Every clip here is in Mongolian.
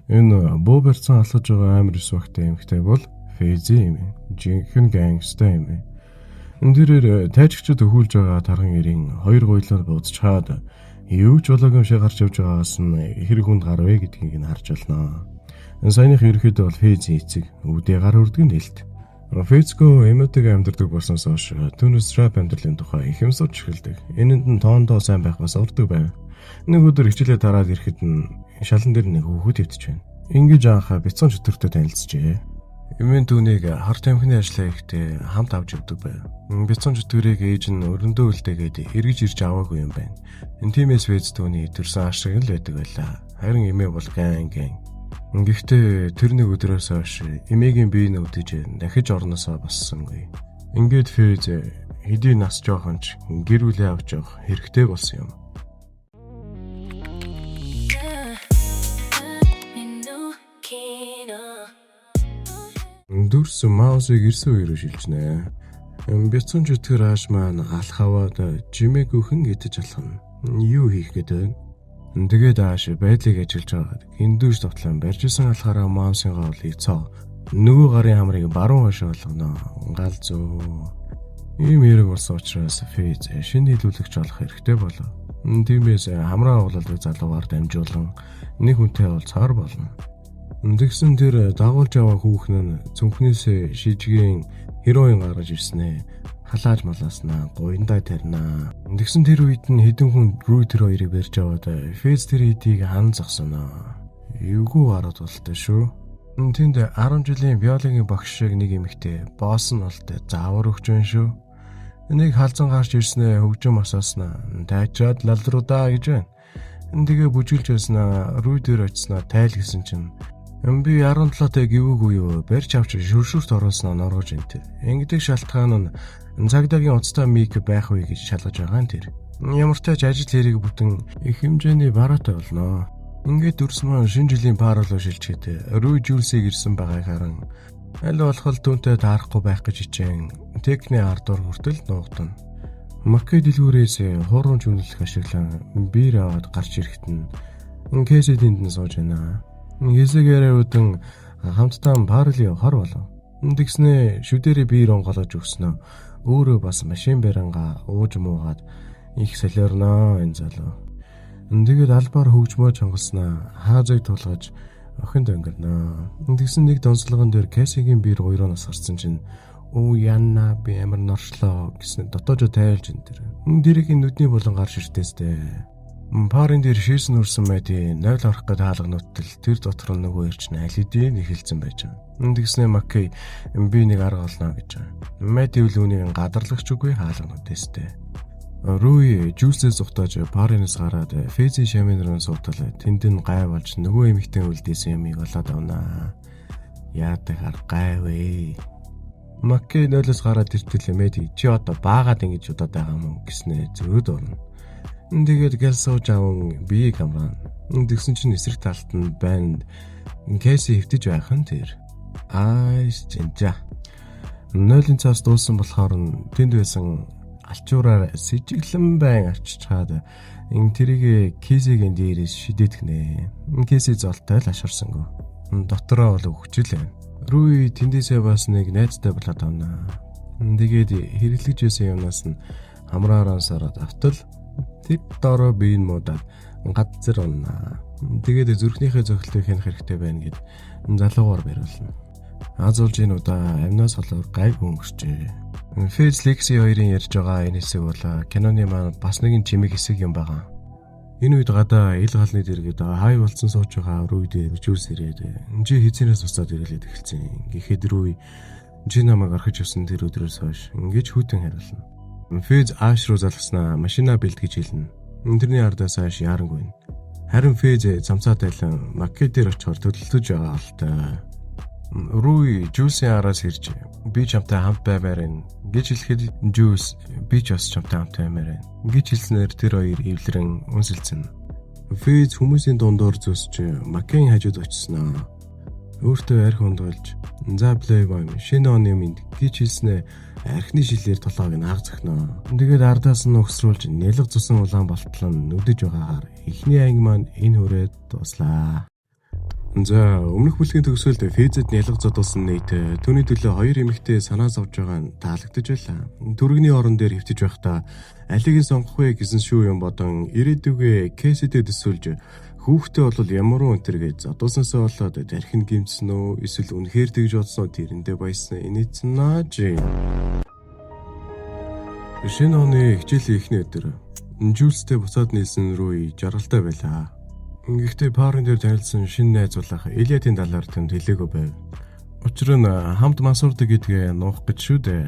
Энэ буу барьсан алхаж байгаа амар эсвэгтэй эмэгтэй бол Фейзи юм. Жинхэнэ гангста юм. Энэ дээрээ тайчгчд өхүүлж байгаа тархан ирийн хоёр гуйлаар буудчихад юу ч болоогүй юм шиг гарч явж байгаагаас нь хэрэг хүнд гар вэ гэдгийг нь харж байна. Энэ саяных ерөөхдөө бол Фейзи эцэг үүдээ гар үрдгэн хэлт. Фейзко эмээтэйг амьдардаг болсноос хойш түүнээс рэп амьдралын тухай их юм сууж эхэлдэг. Энэнд нь тоондоо сайн байх бас урдаг байв. Нэг өдөр хичээлээ дараад ирэхэд нь шалан дээр нэг хүүхэд өвдөж байна. Ингэж анх бяцхан чөтгөртөө танилцжээ. Эмийн түүнийг харт амхны ажлаа ихтэй хамт авч явдаг байв. Бяцхан чөтгөрийг ээж нь өрөндөө үлдээгээд эргэж ирж аваагүй юм байна. Энэ тиймээс Фейз түүний төрсөн ашиг л байдаг байлаа. Харин эмээ бол гэн. Гэхдээ тэр нэг өдрөөс хойш эмээгийн бие нь өвдөж дахиж орносоо боссонгүй. Ингээд Фейз хэдий нас жоохонч гэр бүлээ авч явах хэрэгтэй болсон юм. Дүрс маусыг ирсэн үеэр шилжнэ. Бяцхан чөтгөр ааш маань алх аваад жимээг өхөн идэж алхана. Юу хийх гэдэг вэ? Тэгээд ааш байдлыг ажиллаж байгаад эндүүж товтлон барьжсэн алхаараа маусынгаа олыг цоо. Нөгөө гарын хамрыг баруун хойш болгоно. Гал зөө. Ийм хэрэг болсон учраас Фейз шинэ хэлүүлэгч олох хэрэгтэй болов. Тиймээс хамраа оглолдог залуугаар дамжуулан нэг хүнтэй уулзахаар болно. Тэгсэн тэр дагуулж аваа хүүхэн нь цүнхнээсээ шижгийн хероин гаргаж ирснэ. Халааж малааснаа, гуйндаа тарнаа. Тэгсэн тэр үед нь хэдэн хүн рүү тэр хоёрыг барьж аваад Фейз тэр хэдийг хан зогсоноо. Эвгүй ард болтой шүү. Тэнд 10 жилийн биологийн багш шиг нэг эмэгтэй босс нь болтой заавар өгч байна шүү. Энийг халзан гарч ирснээ хөгжим асааснаа. Тайчаад лал руу даа гэж байна. Тэгээ бүжгэлж байснаа, рүү дээр очснаа тайл гэсэн чинь би 17-тай гівүүгүй юу барьж авч шүршүрт оруулснаа норгож энэ тэр. Ингэдэг шалтгаан нь цагдаагийн уцтай мик байх вэ гэж шалгаж байгаа нь тэр. Ямар ч тач ажил хэрэг бүтэн их хэмжээний бараатай болно. Ингээд дүрс маань шинэ жилийн паролоо шилжчихэд рүү жүүлсийг ирсэн байгааг харан аль болох түүнтэй таарахгүй байх гэж хичээн техникийн ардуур хүртэл нуугдана. Маккей дэлгүүрээс хуурамч үнэлэх ашиглан биер аваад гарч ирэхэд нь Кэсэдэнд нь сууж байна. Хэсэгээрээ үдэн хамтдаа парли явахар болов. Тэгснээ шүдэрээ биер онголож өгснөө. Өөрөө бас машин баранга ууж муугаад их солиорноо энэ залуу. Тэгээд албаар хөгжмөө чонголсноо. Хаазыг тулгаж охинд өнгөрнөө. Тэгсэн нэг донцлогон дээр Кэсигийн биер гоёроноос гарсан чинь оо янна би амар норшлоо гэсэн дотоожо тайлж энэ тэр. Дэрийн нүдний болон гарч иртээстэй. Парын дээр ширсэн үрсэн мэдээ 0 орох гээд хаалгануутал тэр дотор нь нөгөө ирч найлидээ нэхэлцэн байж байгаа. Тэгснээ Маккей би нэг арга олно гэж байгаа. Мэдээ үлүүнийг гадарлагч үгүй хаалгануутээстэй. Рүүи жүүсээ зүхтааж паринаас гараад Фейзийн шамин руу суутал тэнд нь гай болж нөгөө эмэгтэй үлдээсэн юмыг олоод авнаа. Яадаг гай вэ? Маккей 0-оос гараад иртэл мэдээ чи одоо баагаад ингэж удаад байгаа юм гэснээ зөрөөд орно. Тэгээд гэл сууж аван биеийг хамраана. Тэгсэн чинь эсрэг талд нь банд Кэси хөвтөж байх нь тэр. Чинжа. 0-ын цаас дуусан болохоор тэнд байсан алчуураар сэжиглэн байн арчичаад тэрийг Кэсигийн дээрээс шидэтгэх нэ. Кэси золтой л ашарсангүй. Дотороо бол өгчл байна. Рүү тэндээсээ бас нэг найзтай болоод авнаа. Тэгээд хэрэглэж байсан юмнаас нь хамраараа сараад автал тэд дороо биеийн муудаад газар унаа. Тэгээд зүрхнийхээ зохилтыг хянах хэрэгтэй байна гэд залуугаар бариулна. Аз улж энэ удаа амнаас холоор гайг өнгөрчээ. Фейз Лекси хоёрын ярьж байгаа энэ хэсэг бол киноны маань бас нэгэн чимэг хэсэг юм байгаа. Энэ үед гадаа ил галны дэргэд хай болцсон сууж байгаа рүү дээр жүүс ирээд чи хизэнээс уцаад ирэлээд эхэлсэн. Гэхдээ рүү чи намайг архиж явсан тэр өдрөөс хойш ингэж хүйтэн хариулна. Фейз ааш руу залгаснаа машина бэлтгэж хэлнэ. Тэрний ардаас ааш яарангүй. Харин Фейз замцаа тайлан Маккей дээр очихоор төлөвлөж байгаа л та. Рүү жүүсийн араас ирж би чамтай хамт баймаар байна гэж хэлэхэд жүүс би ч бас чамтай хамт баймаар байна гэж хэлснээр тэр хоёр эвлэрэн үнсэлцэн. Фейз хүмүүсийн дундуур зөсч Маккейн хажууд очсноо. Өөртөө арх ундгалж за плейбой шинэ оны минь гэж хэлснээр архины шилээр толгойг нь аг зөхнөө. Тэгээд ардаас нь өгсрүүлж нялга цусан улаан болтлон нүдэж байгаагаар эхний анги маань энэ хүрээд дуслаа. За өмнөх бүлгийн төгсгөлд Фэзэд нялга зодуулсан нийт түүний төлөө хоёр эмэгтэй санаа зовж байгаа нь таалагдж байлаа. Түргэний орон дээр хөвтөж байхдаа алийг нь сонгох вэ гэсэн шүү юм бодон ирээдүгээ Кэсидэд төсөөлж хүүхдээ бол ямар уу энтергээ зодуулсанасаа болоод дархин гимцсэн үү эсвэл үнэхээр тэгж бодсон тэрэндээ баясан инээдсэн нааж. Шинэ оны хичээлийн эхний өдөр Жюльстэй буцаад нийлсэн рүү жаргалтай байлаа. Гэхдээ парн дээр танилцсан шинэ найз болох Элиадын талаар тэнд хэлээгүй байв. Учир нь хамт мансуурдаг гэдгээ нуух гэж шүү дээ.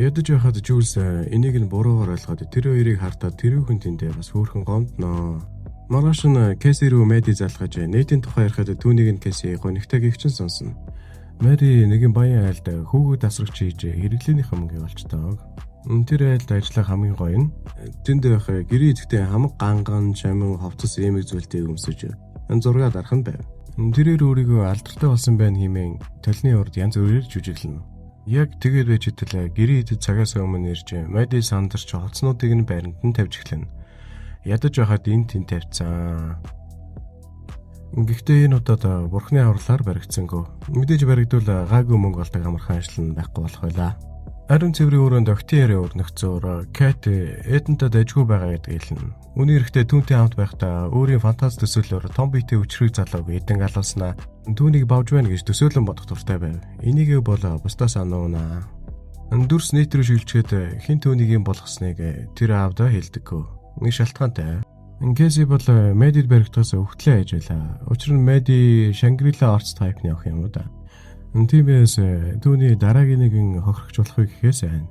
Ядаж байхад Жюльс энийг нь буруугаар ойлгоод тэр хоёрыг хартаад тэрүүхэн тэндээ бас хөөрхөн гомдноо. Маргааш нь Кэси рүү Мэди залгаж нийтийн тухай ярихад түүнийг нь Кэси гонигтай гихчин сонсно. Мэди нэгэн баян айлд хүүхэд асрагч хийж хэрэглээнийх мөнгө олчтойг. Тэр айлд ажиллах хамгийн гоё нь тэнд байх гэрээ идэхдээ хамаг ганган чамин ховцос эмэг зүйлтэй өмсөж зураг дарах нь байв. Тэрээр өөрийгөө алдартай болсон байна хэмээн толны урд янз бүрээр жүжиглэнэ. Яг тэгээд байж итэл гэрээ идэд цагаас өмнө ирж Мэди сандарч холцнуудыг нь байранд нь тавьж эхлэнэ. Ядаж байхад энэ тэнд тавьцсан. Гэхдээ энэ удаад бурхны авралаар баригдсангүй. Мэдээж баригдвал гаагүй мөнгө олдог амархан ажил нь байхгүй болох байлаа. Ариун цэврийн өрөөнд октиараа өрнөгцөөр Кэт Эдэнтэй дайггүй байгаа гэдэг хэлнэ. Үүний эрэхтэй түүнтэй хамт байхдаа өөрийн фантази төсөөлөөр том биетэй өчрөг залууг Эдэн алууснаа түүнийг бавж байна гэж төсөөлөн бодох дуртай байв. Энийг бол бусдаас ануунаа. Дүрс нийт рүү шилжчихэд хэн түүнийг юм болгосныг тэр аавдаа хэлдэггүй. Нэг шалтгаантай. Кэси бол Мэдид баригдахаас өгтлээ хийж байлаа. Учир нь Мэди Шангрила Орц тайпны ах юм уу да. Тиймээс түүний дараагийн нэгэн хохирогч болохыг гэхээс байна.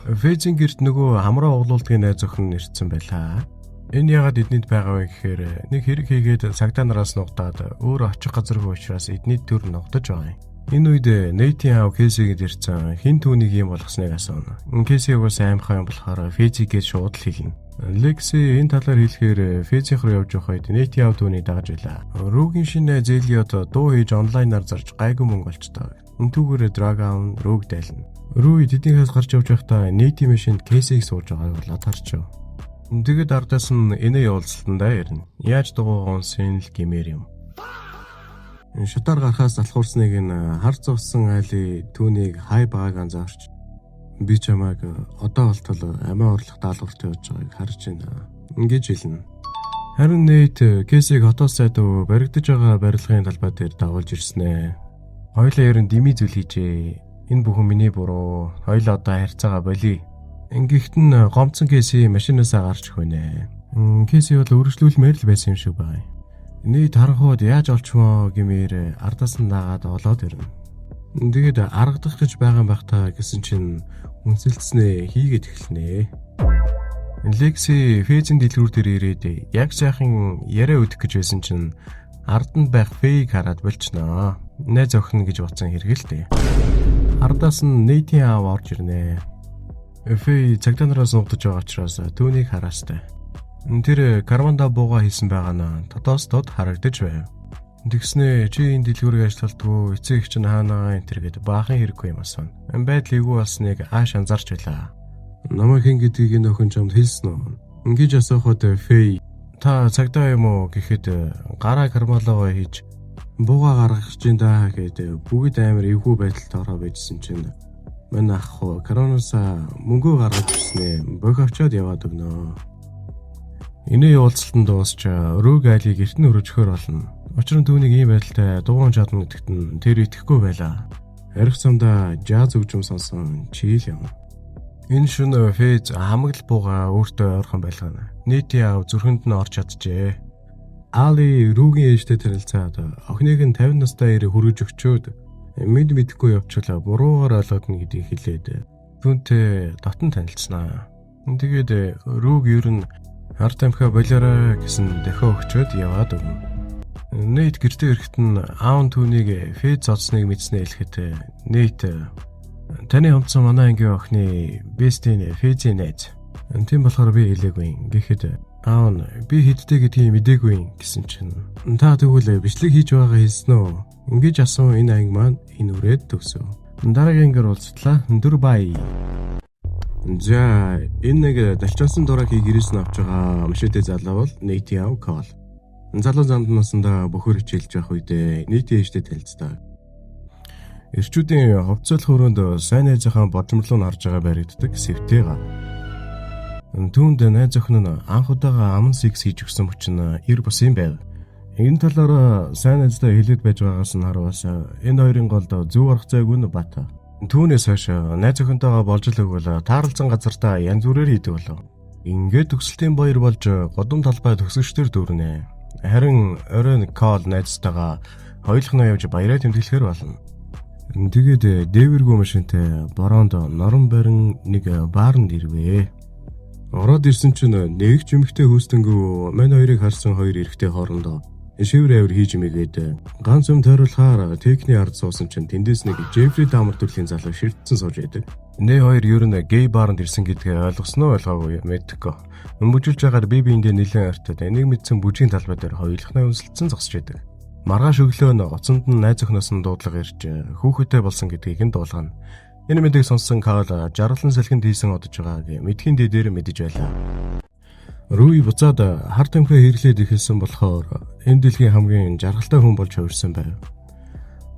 Фэзийн гэрт нөгөө хамраа углуулдгийн найз охин нэрчсэн байлаа. Энэ ягаад эднийд байгаа вэ гэхээр нэг хэрэг хийгээд цагдаа нараас нугдаад өөр очих газаргүй учраас эдний төр нугдаж байгаа юм. Энэ үед Нейтийн аав Кэсигэд ирсэн хин түүнийг юм болгосныг асууна. Кэси уус аимхай юм болохоор Фэзигээд шууд л хэлнэ. Лекси энэ талаар хэлэхээр Фэзих рүү явж байхад Нейтийн аав түүнийг дагаж байлаа. Рүүгийн шинэ Зэлиот дуу хийж онлайнаар зарж гайгүй мөнгө олчтой. Түүгээр Драгон Рүүг дайлна. Рүү тэднийхээс гарч явж байхдаа Нейтийн машинд Кэсиг сууж байгааг болоод харчив. Тэгээд ардаас нь энэ явуулсалтандаа ярина. Яаж дугуйгаан сэнэл гэмээр юм. Шатаар гарахаас алхуурсныг нь хар зовсон айлын түүнийг хай байгааг анзаарч би чамайг одоо болтол амиа орлох даалгаварт явж байгааг харж байна. Ингэж хэлнэ. Харин Нейт Кэсиг хотоос сайдуу баригдаж байгаа барилгын талбай дээр дагуулж ирснэ. Хоёлаа ерөн дими зүйл хийжээ. Энэ бүхэн миний буруу. Хоёлаа одоо харьцаагаа болий. Ингэхт нь гомцсон Кэси машинаасаа гарч хөнэ. Кэси бол үргэлжлүүлмээр л байсан юм шиг байна. Нейт харанхууд яаж олчмоо гэмээр ардаас нь дагаад олоод ирнэ. Тэгээд аргадах гэж байгаа юм байхтаа гэсэн чинь үнсэлцснээ хийгээд эхэлнэ. Лекси Фэзийн дэлгүүр дээр ирээд яг сайхан яриа өдөх гэж байсан чинь ард нь байх Фэйг хараад болчихноо. Найз охин гэж утсан хэрэгэлтэй. Ардаас нь Нейтийн аав орж ирнэ. Фэй цагдаа нараас нугдаж байгаа учраас түүнийг хараастай. Тэр карванда бууга хийсэн байгаа нь дотоос дод харагдаж байв. Тэгснэ чи энэ дэлгүүрийг ажиллалтгүй эцэг чинь хаанаа энэ төр гэд баахан хэрэггүй юм асууна. Байдлыг юу болсныг ааш анзаарч байлаа. Намайг хэн гэдгийг энэ охин чамд хэлсэн үү? Ингэж асуухад Фэй та цагдаа юм уу гэхэд гараа кармалгаа хийж бууга гаргах гэж даа гэд бүгд амар эвгүй байдалд ороо байжсэн чинь манай ах уу коронавируса мөнгөө гаргаж ирснэ бөх авчаад яваад өгнө. Энэ явуулалтанд дуусч Рүүг айлыг эртний өрөжхөр болно. Учир нь түүнийг ийм байдалтай дугуун чадна гэдэгт нь тэр итгэхгүй байлаа. Арх замдаа жаз өгжим сонсон чийл юм. Энэ шөнө Фэз хамаг л бууга өөртөө ойрхон байлгана. Нийтийн аав зүрхэнд нь орж чаджээ. Али Рүүгийн ээжтэй танилцаад охиныг нь 50 настай ирээ хүргэж өгчөөд мэдхгүй явчлаа буруугаар ойлгодно гэдгийг хэлээд түүнтэй дотн танилцсанаа. Тэгээд Рүүг ер нь ард амхаа болоорой гэсэн дохио өгчөөд яваад өгнө. Нейт гэртээ ирэхэд нь аав нь түүнийг Фэз зодсныг мэдснэ хэлэхэд Нейт таны хомцсон манай ангийн охины бестийн Фэзийн найз. Тийм болохоор би хэлээгүй. Гэхдээ аав нь би хэдтэй гэдгийг мэдээгүй гэсэн чинь та тэгвэл бичлэг хийж байгаа хэлсэн үү? Ингэж асуун энэ анги маань энэ үрээд төгсөв. Дараагийн ангиар уулзтлаа. Өндөр бай. За энэ нэг далчаасан дураг хийх гэрээс нь авч байгаа машинтэй залуу бол Нейтийн аав Кол. Залуу занд насандаа бөхөр хичээлж байх үедээ нийтийн ээжтэй танилцдаг. Эрчүүдийн ховцолох өрөөнд сайн найзынхаа бодломжлоо харж байгаа баригддаг сэвтэй гар. Түүнд найз охин нь анх удаага аман секс хийж өгсөн хүчин ир бус юм байв. Энэ талаар сайн найзтай хэлээд байж байгаас нь харуус энэ хоёрын голд зөв арга зайг нь бат. Түүнээс хойш найз охинтойгоо болж л өгвөл таарлцсан газартаа янз бүрээр хийдэг болов. Ингээд төгсөлтийн баяр болж годом талбай төгсөгчдөр дүүрнэ. Харин оройн кол найзтайгаа хоёулахнаа явж баяраа тэмдэглэхээр болно. Тэгээд дээвэргүй машинтай бороонд норон барин нэг баарнд ирвэ. Ороод ирсэн чинь нэг ч эмэгтэй хөөстөнгөө мань хоёрыг харсан хоёр эрэгтэй хоорондоо шивэр авир хийж мигээд ганц юм тойруулахаар техникийн ард суусан чинь тэндээс нэг Джеффри Дамер төрлийн залуу ширтсэн сууж байдаг. Нэ хоёр ер нь гей баарнд ирсэн гэдгээ ойлгосноо ойлгоогүй мэдгүй. Өмбөжүүлж байгаад биендээ нэлээд артад энийг мэдсэн бүжгийн талбай дээр хоёулахнаа үнсэлцэн зогсож байдаг. Маргааш өглөө нь гоцонд нь найз охиноос нь дуудлага ирж хүүхэдтэй болсон гэдгийг нь дуулгана. Энэ мэдээг сонссон Карл жаргалан салхинд хийсэн одож байгааг мэдхийн дээр мэдэж байлаа. Руи буцаад хар тамхи хэрэглээд эхэлсэн болохоор энэ дэлхийн хамгийн жаргалтай хүн болж хувирсан байв.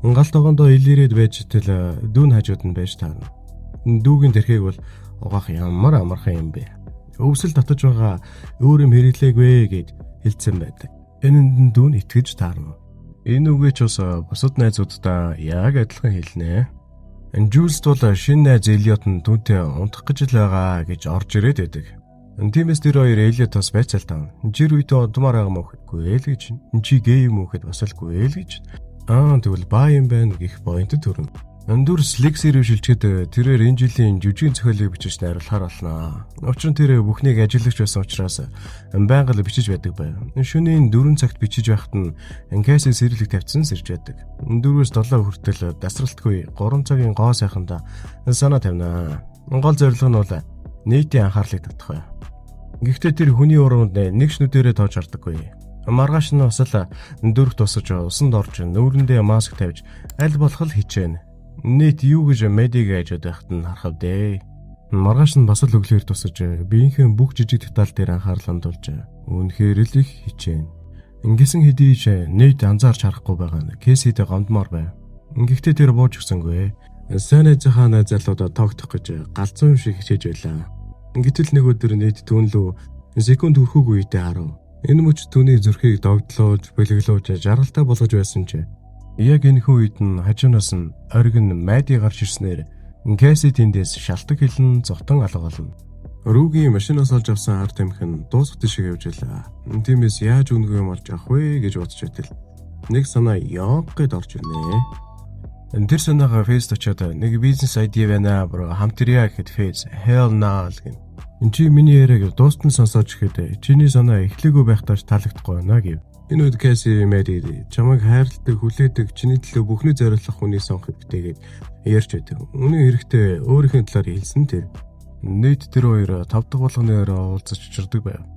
Галт огондоо илэрээд байж тэл дүүн хажууд нь байж таарна. Дүүгийн тэрхийг бол угаах ямар амархан юм бэ. Өвсөл татаж байгаа өөр юм хэрэглээгүй гэд хэлсэн байдаг. Энэнд дүүн итгэж таарна. Энэ үгээ ч бас бусад найзуудаа яг адилхан хэлнэ. Жүүлс бол шинэ найз Элиот нь түүнтэй унтах гэж л байгаа гэж орж ирээд байдаг. Тиймээс тэр хоёр Элиотоос байцаалтаа жир үедээ удмаар байгаа мөхөдгүй л гэж чи гей юм мөхөд басалгүй л гэж тэгвэл баа юм байна гэх поинт төрнө. Дүр Слексэрийг шилжчихэд тэрээр энэ жилийн жүжигний зохиолыг бичиж найруулахаар болноо. Учир нь тэр бүхнийг ажиллагч байсан учраас байнга л бичиж байдаг байв. Шөнийн 4 цагт бичиж байхад нь Кэси сэрлэг тавьсан сэрж байдаг. 4-өөс 7 хүртэл дасралтгүй 3 цагийн гоо сайханда санаа тавина. Гол зорилго нь бол нийтийн анхаарлыг татах байв. Гэхдээ тэр хүний уруунд нэг шнүдэрээ тоож хардаггүй. Маргааш нь бас л дөрөв тусаж усанд орж нүүрэндээ маск тавьж аль болох л хичээнэ. Нийт юу гэж медиг ажид байхад нь харахав дээ. Маргааш нь бас л өглөөр тусаж биеийнхэн бүх жижиг деталь дээр анхаарал хандуулж үнэхээр л их хичээнэ. Ингэсэн хэдий ч нийт анзаарч харахгүй байгаа нь Кэсидэ гомдмоор байв. Гэхдээ тэр бууж өгсөнгүй. Сайн найзынхаа найз залуудаа тоогдох гэж галзуу юм шиг хичээж байлаа. Гэтэл нэг өдөр нийт түүнлүү секунд хүрхүүг үедээ харав. Энэ мөч түүний зүрхийг догдлоож, бэлэглөөж жаргалтай болгож байсан ч яг энэ үед нь хажуунаас нь оргин майди гарч ирснээр Кэси тэндээс шалтак хэлэн зогтон алга болно. Рүүгийн машинаас олж авсан хар тамхи нь дуусах шиг явж байлаа. Тиймээс яаж үнгүй юм олж авах вэ гэж бодож байтал нэг санаа ёг гэд орж ирнэ. Тэр санаагаа фейст очоод нэг бизнес айди байна бро хамтрия гэхэд фейс hell no гэн. Энд чи миний яриаг дуустан сонсооч гэхэд чиний санаа эхлээгүй байхдаач таалагдахгүй байна гэв. Энэ үед Кэси мэдээ чамайг хайрладаг, хүлээдэг, чиний төлөө бүхний зориулах хүний сонгох гэдэггээд ярьж байдаг. Үнэн хэрэгтээ өөрийнхөө талаар хэлсэн тэр. Нийт тэр хоёр 5 дахь болгоноор уулзаж чирдэг байв.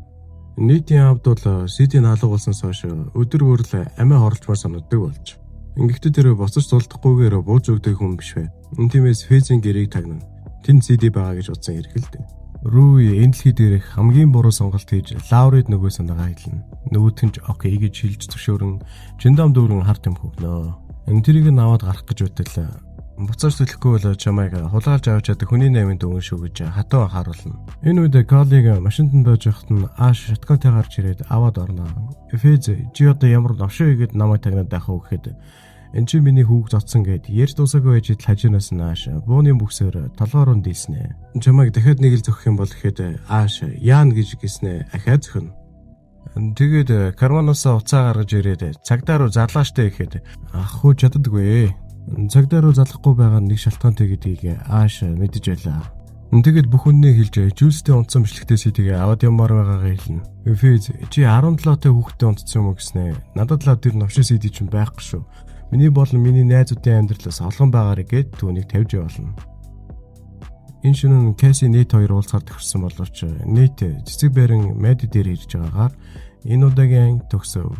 Нийтийн авд бол сидийн хаалга болсноос хойш өдөр бүрл амиа хорлцмаар санагддаг болж. Ингэхдээ тэр боцож тулдахгүйгээр бууж өгдөг хүн биш бай. Тиймээс фейзийн гэрийг тагнана. Тэнд CD байгаа гэж утсан хэрхэлдэг. Руи энэ дэлхий дээрх хамгийн буруу сонголт хийж Лаурид нөгөө санаагаа хэлнэ. Нөгөөх нь окей гэж хэлж зөвшөөрөн Жиндам дүүрэн хар тамхи өгнө. Тэрийг нь аваад гарах гэж байтал буцааж төлөхгүй бол чамайг хулгайлж авч чадах хүний наймын дүүн шүү гэж хатуу анхааруулна. Энэ үед коллег машинд нь байж байхад нь шаткантай гарч ирээд аваад орно. Фейз чи одоо ямар новшоо игээд намайг тагнаад байх уу гэхэд энэ чи миний хүүг зодсон гэд ярьж дуусаагүй байж хажуунаас нь бууны бүксээр толгоор нь дийлснэ. Чамайг дахиад нэг л зөхөх юм бол гэхэд яан гэж гиснэ ахиад зөхнө. Тэгээд карванаас уцаа гаргаж ирээд цагдаа руу зарлаа штэ гэхэд ах хөө чаддаггүй. Цагдаа руу залахгүй байгаа нэг шалтгаантай гэдгийг мэдэж байлаа. Тэгээд бүх үннийг хэлж жүүлстэй унтсан бичлэгтэй CD-гээ аваад ямаар байгаагаа хэлнэ. Фейз чи 17 та хүүхэдтэй унтсан юм уу гэснэ. Надад л тэр новшин CD чинь байхгүй шүү. Миний болон миний найзуудын амьдралаас олгон байгаарэ гэд түүнийг тавьж явуулна. Энэ шөнө Кэси нийт хоёр уулзахаар тохирсон боловч нийт цэцэг байран меди дээр ирж байгаагаар энэ удаагийн төгсөв.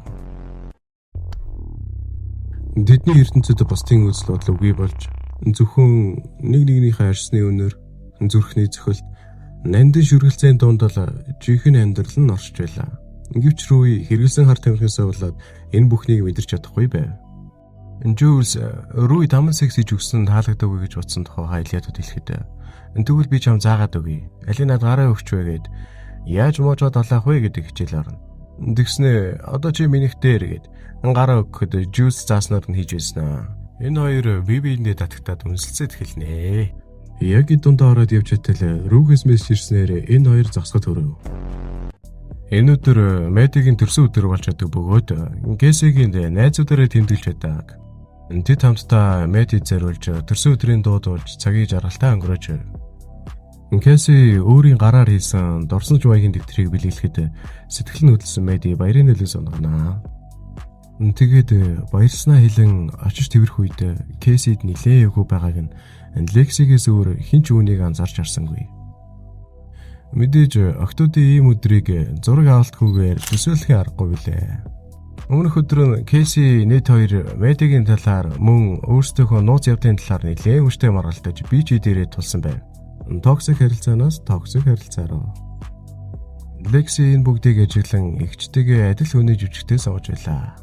Тэдний ертөнцид бусдын үзэл бодол үгүй болж зөвхөн нэгнийхээ арьсны өнөр зүрхний цохилт нандин шүргэлцээний дунд л жинхэнэ амьдрал нь оршиж байлаа. Гэвч Рүй хэрэгэлсэн хар тамхинасаа болоод энэ бүхнийг мэдэрч чадахгүй байв. Jules Рүй таман секс хийж өгсөн таалагдаагүй гэж утсан тухай хайлиадад хэлэхэд тэгвэл би чам заагаад өгье. Алийг над гараа өгч вэ гэд яаж моожоод алаах вэ гэдэг хичээл орно. Тэгснэ одоо чи минийх дээр гэд гараа өгөхөд Jules зааснаар нь хийж байсан аа. Энэ хоёр бие биендээ татагтаад үнсэлцээд эхэлнэ. Яг и дундаа ороод явж байтал Рүүгээс мессеж ирснээр энэ хоёр зогсоход хүрв. Энэ өдөр Мэдигийн төрсөн өдөр болж чаддаг бөгөөд Гэсигийн найзуудаараа тэмдэглэж байдаг. Тэд хамтдаа Мэдиг зориулж төрсөн өдрийн дуудуулж цагийг жаргалтай өнгөрөөж. Гэси өөрийн гараар хийсэн дурсамж маягийн дэвтрийг бэлгэлэхэд сэтгэл нь хөдлсөн Мэдиг баярын нөлөө сонгоно. Тэгээд баярснаа хэлэн очиж тэрх үед Гэсид нилээн өвгөө байгааг нь Лексигээс өөр хинч үүнийг анзаарч харсангүй. Мэдээж октоодын ийм өдрийг зураг авалтгүйгээр төсөөлөхийн аргагүй билээ. Өмнөх өдөр нь Кэси нийт хоёр Мэдигийн талаар мөн өөрсдийнхөө нууц явдлын талаар нэлээд хүчтэй маргалтаж бие чи дээрээ тулсан байв. Токсик харилцаанаас токсик харилцаа руу. Лекси энэ бүгдийг ажиглан эгчтэйгээ адил хүний жүжигтэй сууж байлаа.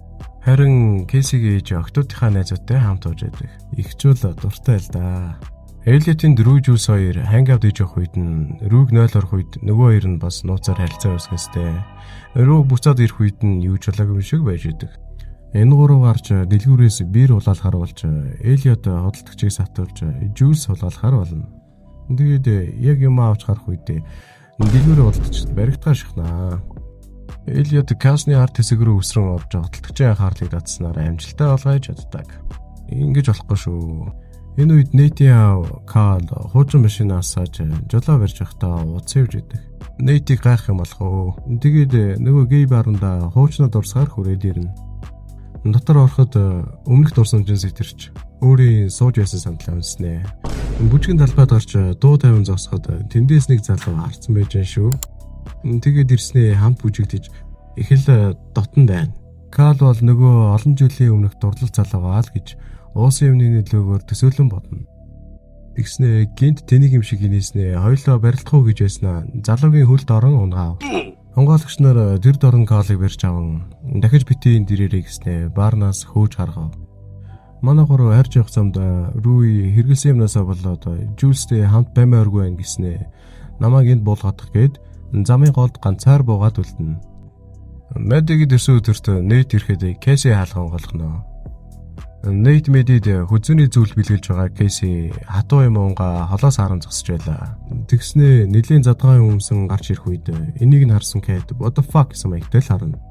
Харин Кэсигийн ээж октоодынхаа найзуудтай хамт ууж байдаг. Игч бол дуртай л да. Эллиотийн дөрөв Jules хоёр хангавд иж явах үед нь Рүүг 0 орох үед нөгөө хоёр нь бас нууцаар харилцаа үүсгэстэй. Рүүг буцаад ирэх үед нь юу ч болоогүй шиг байж идэг. Энэ гурав гарч дэлгүүрээс биер улаалахаар болж Эллиот хөдөлгөгчийг сатуулж Jules улаалахаар болно. Тэгээд яг юм авч гарах үед дэлгүүрээ хөдөлгөгчд баригдгаа шахнаа. Эллиот Касны арт хэсэг рүү өсрөн орж хөдөлгөгчийн анхаарлыг татснаар амжилттай олгож чаддаг. Ингэж болохгүй шүү. Энэ үед Нэйтийн аав Карл хуучин машинаас сааж жолоо барьж байхдаа уцсавж идэг. Нэйтийг гайх юм болох уу? Тэгээд нөгөө гей баранда хуучнаа дурсгаар хүрээд ирнэ. Дотор ороход өмнөх дурсамжийн сэтэрч өөрийн сууж байсан сандлаа үнснэ. Бүжгэн талбайд гарч дуу тавин зогсоход тэндээс нэг залуу харцсан байж шүү. Тэгээд ирснээ хамт бүжигдэж их л дотн байна. Карл бол нөгөө олон жилийн өмнөх дурлал залуугаа л гэж уусан юмны нөлөөгөөр төсөөлөн бодно. Тэгснэ гинт тэнийг юм шиг инээснэ хоёлоо барилдах уу гэж байснаа залуугийн хөлд орон унгаав. Хонгоологч нар тэр дорн Карлыг барьж аван дахиж битийн дэрээрээ гэснэ баарнаас хөөж харгав. Манай гурав харж явах замд Рүй хэрэгэлсэн юмнасаа болоод Jules-тэй хамт баймааргүй байх гэснэ намайг энд буулгадах гээд замын голд ганцаар буугаад үлдэнэ. Мэдигийн төрсөн өдөрт Нэйт ирэхэд Кэси хаалхан голгоно. Нэйт Мэдид хүзүүний зүйл бэлгэлж байгаа Кэси хатуу юм унга холоос харан зогсож байлаа. Тэгснэ нэлийн задгаан өмсөн гарч ирэх үед энийг нь харсан Кэт what the fuck гэсэн маягтай л харна.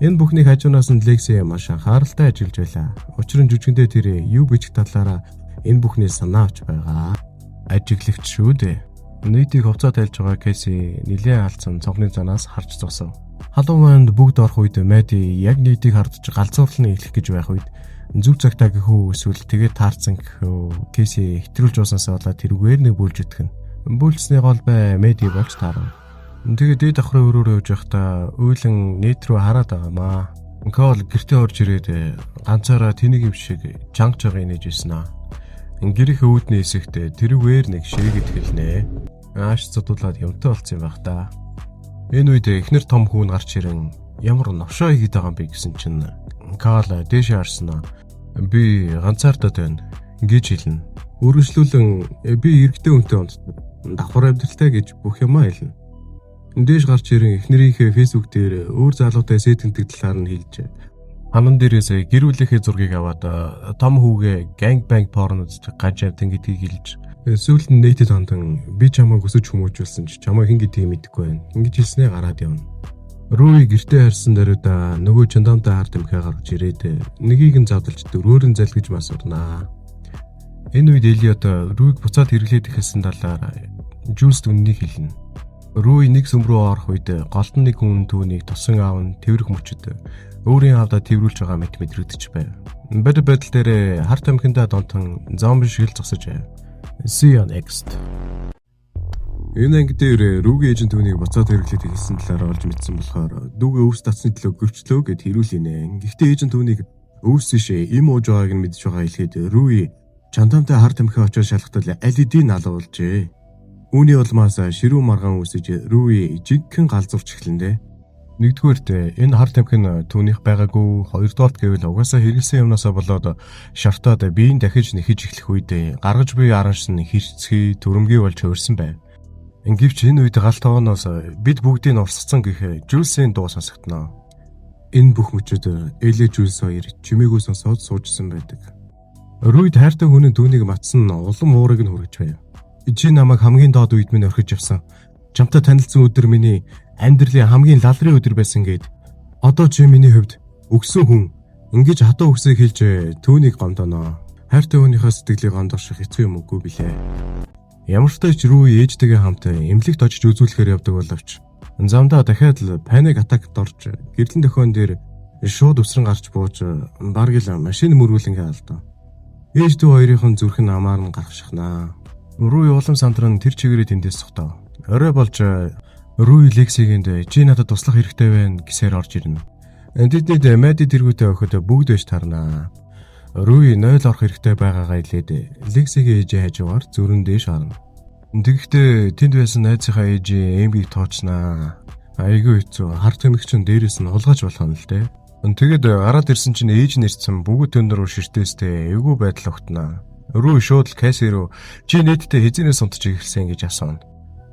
Энэ бүхнийг хажуунаас нь Лекси маш анхааралтай ажиллаж байлаа. Учир нь жүжигэндээ тэр юу бичих талаараа энэ бүхний санаа авч байгаа. Ажиглагч шүү дээ. Нэйтийг хувцас тайлж байгаа Кэси нэлээд алдсан цонхны занаас харж зогсов. Халуун манд бүгд орох үед Мэди яг Нэйтийг хардж галзуурлан эхлэх гэж байх үед зүв цагтаа гэхүү эсвэл тэгээд таарсан гэхүү Кэси хэтрүүлж ууснасаа болоод тэрүүгээр нэг бүлж итгэн. Бүлцсний гол бай Мэди болж таарав. Тэгээд дээд давхрын өрөөрөө явж байхдаа уйлан Нэйт рүү хараад байгаамаа. Кол гэртээ орж ирээд ганцаараа тэнийг юм шиг чангаж байгаа нэж ирсэн аа. Гэрийн үүдний хэсэгт тэрүүгээр нэг шээгэд хэлнэ. Ааш цодуулаад юмтай болцсон юм байх та. Энэ үед эхнэр том хүүн гарч ирэн ямар новшоо хийгээд байгаа юм бэ гэсэн чинь Карл дээшээ харснаа. Би ганцаардаад байна гэж хэлнэ. Үргэлжлүүлэн би эрэгтэй хүнтэй унтдаг. Давхар амьдралтай гэж бүх юмаа хэлнэ. Дээш гарч ирэн эхнэрийнхээ фэйсбүүк дээр өөр залуутай сэтгэндэг талаар нь хэлж ханан дээрээс гэр бүлийнхээ зургийг аваад том хүүгээ ганг банг порно үздэг ганцаавтан гэдгийг хэлж сүүлд нь Нэйтэд хандан би чамайг өсөж хүмүүжүүлсэн ч чамайг хэн гэдгийг мэдэхгүй байна. Ингэж хэлснээр гараад явна. Рүүи гэртээ харсан даруйда нөгөө чандамтай хард юмхээ гаргаж ирээд нэгийг нь завдалж дөрөөр нь залгиж масурнаа. Энэ үед Эллиот Рүүиг буцаад хэрэглээд ихсэн талаар Jules үннийг хэлнэ. Рүүи нэг сүм рүү орох үед голдон нэг хүн түүнийг тусан аав нь тэрвэрх мөчөд өөрийн аавдаа тэрвэрлж байгаа мэт мэдрэгдэж байв. Бод байдал дээр харт амхиндаа донтон зомби шиг л зогсож байв. See you next. Энэ анги дээр Рүүгийн эйжент түүнийг буцаад хэрэглээд хэлсэн талаар олж мэдсэн болохоор дүүгээ өвс татсны төлөө гөрчлөө гэд хэрүүлэнэ. Гэхдээ эйжент түүнийг өвс шишээ им ууж байгааг нь мэдж байгаа хэлэхэд Рүүи чандамтай харт амхиа очиж шалгатал LED-ийг алуулжээ. Үүний улмаас ширүү маргаан үсэж Рүүи жигхэн галзуурч эхлэндэ. Нэгдүгээрт энэ хар тамхи нь түүнийх байгаагүй, хоёрдугаарт гэвэл угаасаа хэрэглэсэн юмнасаа болоод шартаад биеийн дахиж нэхэж эхлэх үед гаргаж буй аранш нь хэрцгий, төрөмгий болж хувирсан байв. Гэвч энэ үед гал тоогоноос бид бүгдийг урсгацсан гэх Жюлсийн дуу сонсогдно. Энэ бүх мөчөд Эле Жюлс хоёр чимээгөө сонсоод суужсан байдаг. Рүйд хайртай хүн түүнийг матсан улам уурыг нь хүргэж байв. Чи намайг хамгийн доод үед минь орхиж явсан. Чамтай танилцсан өдөр миний амьдралын хамгийн лалрын өдөр байсан гэд. Одоо чи миний хувьд өгсөн хүн. Ингэж хатуу үгсийг хэлж түүнийг гомдоно. Хайртай хүнийхээ сэтгэлийг гомдоохших хэцүү юм үгүй билээ. Ямар ч тач Рүй ээжтэйгээ хамт эмнэлэгт очиж үзүүлэхээр явдаг боловч замдаа дахиад паник атакт орж гэрлэн дөхөн дээр шууд өсрөн гарч бууж бараг л машин мөргүүлэнгээ алдав. Ээж дүү хоёрын зүрх нь амаар нь гарах шахнаа. Рүй улам сандран тэр чигээрээ тэндээс сухтав. Орой болж Рүй Лексигэнд чи надад туслах хэрэгтэй байна гэсээр орж ирнэ. Тэднийд Мади тэргүүтээ өгөхөд бүгд байж тарнаа. Рүй 0 орох хэрэгтэй байгаагаа хэлээд Лексигийн ээжээ хажуугаар зүрэн дээш харна. Тэгэхдээ тэнд байсан найзынхаа ээжийн эмгийг тоочнаа. Айгүй хэцүү. Хар тамхичин дээрээс нь хулгайч болох нь л дээ. Тэгээд гараад ирсэн чинь ээж нэрсэн бүгд өндөр ширтээстэй эвгүй байдал огтноо. Рүй шууд л Кэси рүү чи нийтдээ хизэнээс унтж ирсэн гэж асууна.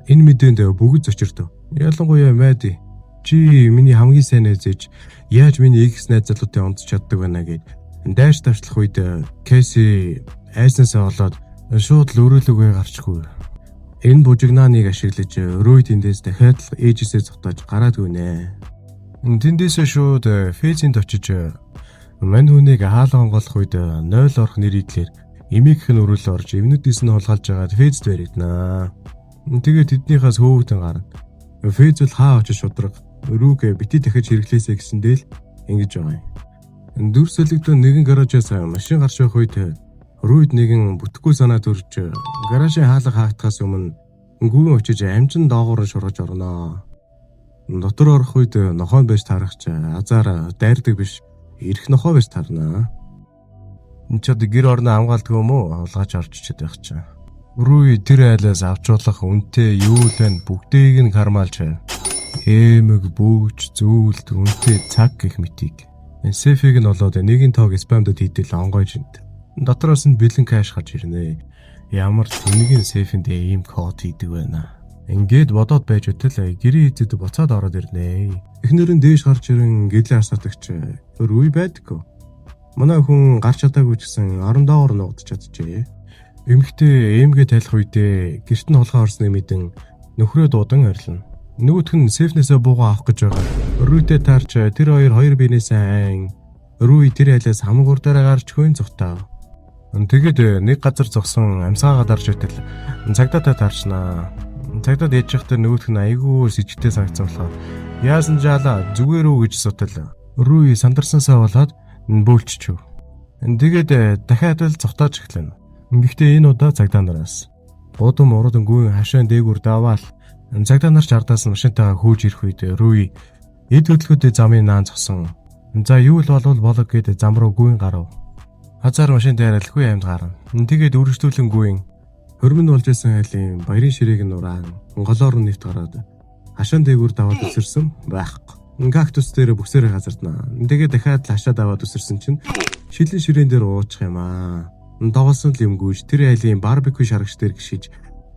Энэ мэдээнд бүгд зочирдов. Ялангуяа Мади чи миний хамгийн сайн найз ээж яаж миний экс найз залуутай унтж чаддаг байна гэд дайш тавчлах үед Кэси айснасаа болоод шууд л өрөөлөгөө гарчихгүй. Энэ бужигнааныг ашиглаж Рүй тэндээс дахиад л ээжээсээ зогтоож гараад гүнэ. Тэндээсээ шууд Фэзинд очиж мань хүнийг хаалга онгоолох үед 0 орох нэрийдлэр эмээгх нь өрөөлө орж эвнүүдээс нь хулгайлж байгаад Фэзд баригдана. Тэгээд тэднийхээс хөөгдөн гарна. Фэз бол хаа очиж шудраг Рүүг бити дахиж хэрэглээсэй гэсэндээ л ингэж байгаа юм. Дүр солигдсон нэгэн гаражаас машин гарч байх үед Рүйд нэгэн бүтэхгүй санаа төрж гаражийн хаалга хаагдахаас өмнө гүн очиж амжин доогоор нь шургаж орноо. Дотор орох үед нохоо байж таарахч азар дайрдаг биш ирэх нохоо байж таарнаа. Чад гэр орно хамгаалдаг юм уу? Хулгайч орж ичээд байх чинь. Рүй тэр айлаас авчруулах үнтэй юу л байна бүгдийг нь кармалж эмэг бүүж зүйлд үнтэй цаг гэх мэтийг. Сефиг нь болоод нэгэн тоог спамдад хийдэл онгойж энд. Дотроос нь бэлэн кэш гарч ирнэ. Ямар тэнгийн сефэнд ийм код хийдэг байна. Ингээд бодоод байж өтөл гэрийн эзэд буцаад ороод ирнэ. Эхнэр нь дээш гарч ирэн гэдлээ хасаадагч Рүй байдаггүй. Манай хүн гарч чадаагүй ч гэсэн орон доогоор нуугдч чадчихэ. Эмэгтэй эмгээ тайлах үедээ гэрт нь хулгай орсныг мэдэн нөхрөө дуудан арилна. Нөгөөх нь сефнээсээ буугаа авах гэж байгаа. Рүйтэй таарч тэр хоёр биенээс айн. Рүй тэр айлаас хамаг урдаараа гарч хөн зүгтав. Тэгээд нэг газар зогсон амьсгаагаа дарж өтөл цагдаатай таарчнаа. Цагдаад ээж ихтэй нөгөөх нь айгүй сэжигтэй санагцсан болохоор яасан жаалаа зүгээр үү гэж сутал. Рүй сандарсансаа болоод бөөлччв. Тэгээд дахиад л зогтоож эхлэв. Гэхдээ энэ удаа цагдаа нараас будам уран гүйн хашаан дээгүр даваал цагдаа нар ч ардаас машинтайгаа хөөж ирэх үед Рүй эд хөдөлгөөд замын наан зогсон. За юу л болов гэд зам руу гүйн гарав. Хазар машин дээр алгүй амьд гарна. Тэгээд үргэлжлүүлэн гүйн хөрмөнд болж исэн айлын баярын ширээг нь ураан голоор нь нэвт гараад хашаан дээгүр даваад өсөрсөн байхгүй. Кактус дээр бүсээрээ газарднаа. Тэгээд дахиад хашаа даваад өсөрсөн чинь шилэн ширээн дээр уучих юм аа. Тоглосон л юм гүйж тэр айлын барбекю шарагч дээр гიშиж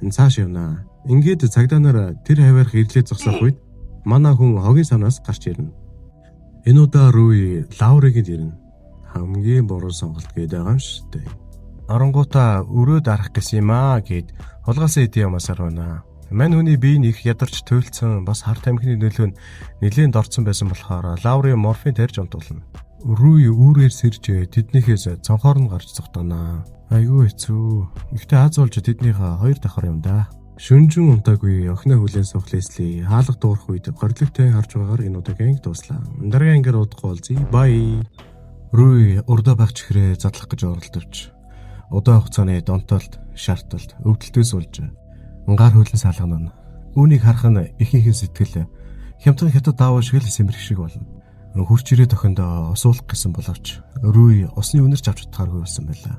цааш явнаа. Ингээд цагдаа нар тэр хаваарх ирлээ зогсоох үед манай хүн хогийн санаас гарч ирнэ. Энэ удаа Рүй Лаурыг ирнэ. Хамгийн буруу сонголт гээд байгаа юм шүү дээ. Оронгуудаа өрөөд арах гэсэн юм аа гэд хулгайсаа идэв юмасаар байна. Мань хүний бие нэг ядарч туйлцсан бас хар тамхины нөлөө нь нэлээд дорцсон байсан болохоор Лаурын морфин тарьж унтуулна. Рүй үүрээр сэрж тэднийхээс цонхоор нь гарч зогтоноо. Айгүй хэцүү. Ихтэй аз болж тэднийхээ хоёр давхар юм да. Шүнжин унтаагүй охиноо хүлээн суух Лесли хаалга дуурах үед горилогтой харж байгаагаар энэ удаагийн дуслаа. Дараагийн ангиар удахгүй уулзъя. Бай. Рүй урдаа байх чихрээ задлах гэж оролдовч. Удаан хугацааны донтолт, шаарталт, өвдөлтөөс улж гар хөлн салгана. Үүнийг харах нь ихийнхэн сэтгэл хямдхан хятад даавал шиг л сэмэрх шиг болно. Хурч ирээ тохиндоо осуулах гэсэн боловч Рүй осны үнэрч авч чадхааргүй болсон байлаа.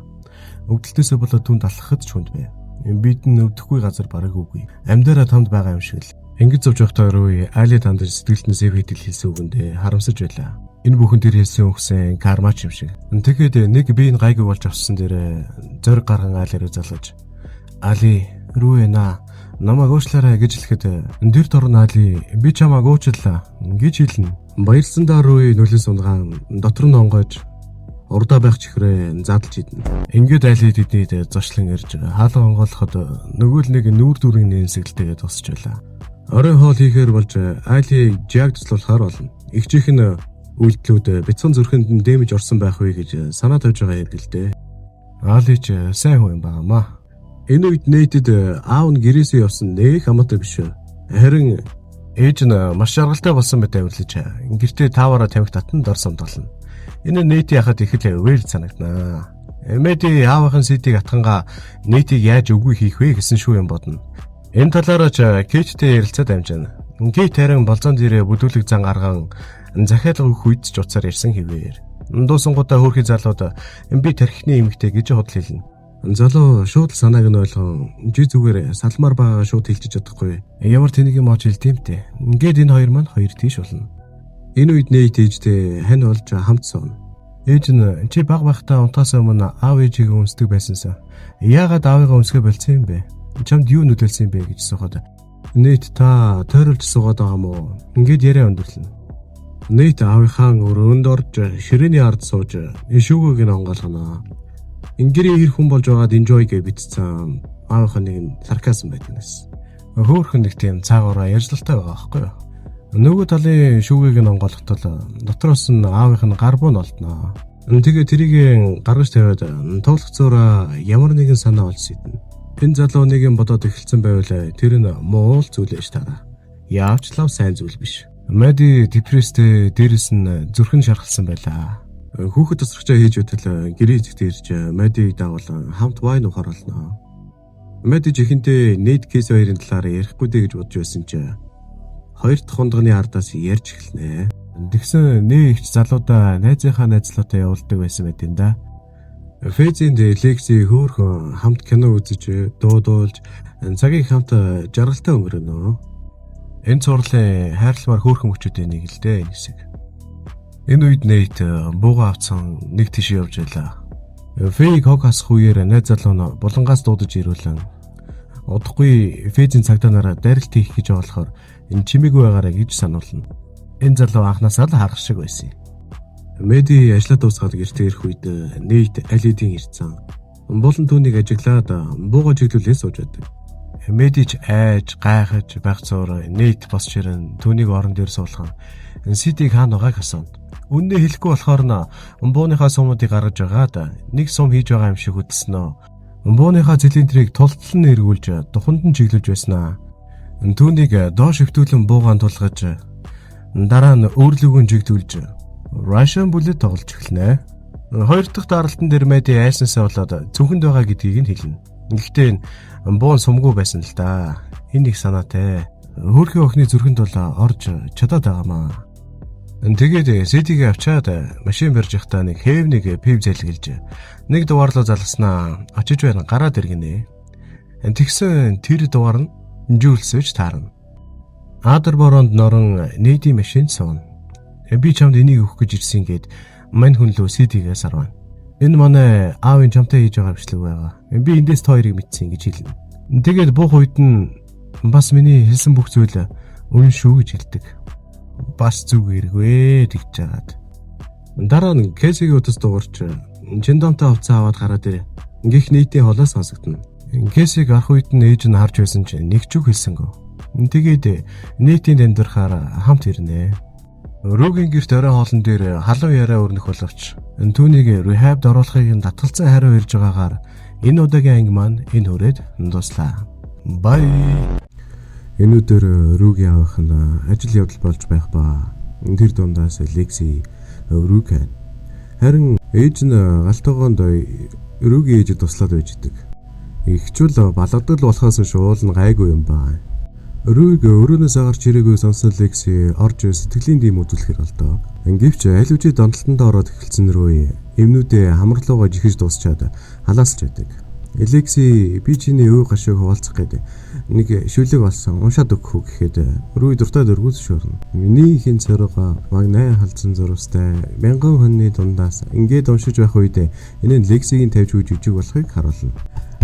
Өвдөлтөөсөө болоод түнд алхахад ч хүнд байв. Бид нь өвдөхгүй газар бараг үгүй. Амьдараа томд байгаа юм шиг л. Ингэж зовж явахдаа Рүй Али дандаж сэтгэлд нь сэв хэдэл хэлсэн үгэндээ харамсаж байлаа. Энэ бүхэн тэр хэлсэн үгсэн кармач юм шиг. Тэгэхэд нэг биеийн гайгүй болж авсан дээр зориг гарган Али руу залгаж Али Рүй намайг уучлаарай гэж хэлэхэд тэр торн Али би чамайг уучлаа гэж хэлнэ. Баярлсандаа Рүй нүлэн сунгаан дотор нь онгойж урдаа байх чихрээ задлж идэнэ. Ингээд Али тэднийд зочлон ирж хаалга онгоолоход нөгөө л нэг нүүр дүрийн нэнсгэлтэйгээ тусч байлаа. Орой хоол хийхээр болж Али жаагцлуулахаар болно. Игчийнх нь үйлдэлүүд бяцхан зүрхэнд нь дэмэж орсон байх вэ гэж санаа тавьж байгаа юм л дээ. Али ч сайн хүн байгаамаа. Энэ үед нээтэд аав нь гэрээсээ явсан нэг хамаатай биш. Харин ээж нь маш жаргалтай болсон мэт авирлаж гэртээ тааваараа тамхи татан дор сомдолно. Энэ нээт яхад их л вэйл санагданаа. Мэди аавынхын сэтийг атгангаа нэтийг яаж үгүй хийх вэ гэсэн шүү юм бодно. Энэ талаараа ч Кейттэй ярилцаад амжина. Кейт харин болзон дээрээ бүдүүлэг зан гарган захиалга өгөх үед ч уцаар ирсэн хэвээр. Дуусангуудаа хөөрхий залууд би тархины эмэгтэй гэж худал хэлнэ. Залуу шууд санааг нь ойлгон жи зүгээр салмаар байгаа шууд хэлчих чадахгүй. Ямар тэнийг юм оч хэлтиймтэй. Ингээд энэ хоёр маань хоёр тийш болно. Энэ үед нээт ээжтэй хань болж хамт сууна. Ээж нь чи баг байхдаа унтаас өмнө аав ээжийг өмсдөг байсансан. Яагаад аавыгаа өмсгөө болцсон юм бэ? Чамд юу нүдэлсэн юм бэ гэж сухад. Нээт та тойролж суугаад байгаа мó? Ингээд яриа өндөрлөнө. Нээт аавынхаа өрөөнд орж ширээний ард сууж шүүгөөг нь онгоолгоно. Ингэрийн хэр хүн болж байгаад enjoy гэж битцсэн аавынхаа нэг сарказм байдагнаас. Хөөхөн нэг тийм цаагаараа ярьжлалтай байгаа байхгүй юу? Нөгөө талын шүүгийг нь онгоолготол дотроос нь аавынх нь гарбуу нь олдноо. Тэгээ тэрийг гаргаж тавиад тоглохцоороо ямар нэгэн санаа олж сэтнэ. Энэ залуу нэг юм бодоод эхэлсэн байвал тэр нь муул зүйл ээж тараа. Яавч лав сайн зүйл биш. Мэди депресстэй дээрэс нь зүрхэн шархалсан байлаа. Хүүхэд тасрагчаа хийж өтөл гэрээ зэгт ирж Мэдиг дагуулan хамт вайн ухаар олноо. Мэди жихэнтэй нейт кейс хоёрын талаар ярихгүй дээ гэж бодож байсан чи хоёр дахь хундганы ардаас ярьж эхэлнэ. Тэгсэн нэг их залуудаа найзынхаа найзлаатай явуулдаг байсан мэт энэ да. Фэзэнд лекси хөөрхөн хамт кино үзэж дуудуулж цагийг хамт жаргалтай өнгөрөнө. Энэ цуурлын хайрламар хөөрхөн мөчүүдийн нэг л дээ энэ хэсэг. Энэ үед нейт бууга авцсан нэг тийш явж байлаа. Фэйг хог хасах үеэр найз залуу нь булангаас дуудаж ирүүлэн удахгүй Фэзийн цагдаа нараа дарилт хийх гэж болохоор энэ чимээгүй байгаарай гэж сануулна. Энэ залуу анхнаасаа л харах шиг байсан. Мэди ажлаа дуусгаад гэртээ ирэх үед нейт Алидийн ирсэн. Болон түүнийг ажиглаад бууга чиглүүлээ сууж байдаг. Мэди ч айж гайхаж байх зуур нейт босч ирэн түүнийг орон дээр суулган ситийг хаана байгааг асуув. Үннээ хэлэхгүй болохоор бууныхаа сумуудыг гаргаж байгаад нэг сум хийж байгаа юм шиг үтснэ. Бууныхаа цилиндрийг тултлан эргүүлж туханд нь чиглүүлж байснаа. Түүнийг доош хөвтүүлэн буугаан тулгаж дараа нь өөрлөгөө чиглүүлж Russian bullet тоглож эхэлнэ. Хоёр дахь даралтан дээр Мэди айснасаа болоод цүнхэнд байгаа гэдгийг нь хэлнэ. Гэхдээ энэ буун сумгүй байсан л да. Энэ их санаатай. Хөөрхөн охины зүрхэнд бол орж чадаад байгаамаа. Тэгээд сэтигээ авчаад машин барьж явахдаа нэг хэвнийг пив залгилж нэг дугаарлуу залгаснаа очиж байна гараад иргэнэ. Тэгсэн тэр дугаар нь жүүлсэж таарна. Адар бороонд норон нейди машин сууна. Би чамд энийг өгөх гэж ирсэн гээд мань хүн лөө сэтигээ сарвана. Энэ манай аавын чамтай хийж байгаа бичлэг байгаа. Би эндээс хоёрыг мэдсэн гэж хэлнэ. Тэгээд буух үед нь бас миний хэлсэн бүх зүйл үнэн шүү гэж хэлдэг. Бас зүгээргүй тэгж жагаад. Дараа нь Кэсигийн утас дуурч Чиндомтой хувцас аваад гараад ирээ. Гэх нийтийн холоос сонсогдно. Кэсиг арах үед нь ээж нь харж байсан чинь нэг ч үг хэлсэнгөө. Тэгээд нийтийн дамжирахаар хамт ирнэ. Рүүгийн гэрт орой хоолн дээр халуун яриа өрнөх боловч түүнийг рехабд оруулахыг татгалзан хариу ирж байгаагаар энэ удаагийн анги маань энэ хүрээд дуслаа. Бай. Энэ өдөр Рүүгийн авах нь ажил явдал болж байх ба тэр дундаас Лекси Рүүгэн харин ээж нь галтгоонд Рүүгийн ээжэд туслаад байж идэг. Ихчүүл балгадал болохоос шуул нь гайгүй юм ба. Рүүг өрөөнөөс гарч ирээгүй сонсон Лекси орж сэтгэлийн дэм үзүүлэхээр болдоо. Гэвч аль үжид донтолтонд ороод эхэлсэн Рүү эмнүүдээ хамарлуугаа жихэж дуусчаад халаасч байдаг. Лекси би чиний өө гашиг хуваалцах гэдэг нэг шүлэг болсон уншаад өгөх үү гэхэд рүү дуртад өргөзшөрнө. Миний ихэн цоргоо магнай халдсан зурвастай мянган хүний дундаас ингээд уншиж байх үед энэ Лексигийн тавьж үе жижиг болохыг харуулна.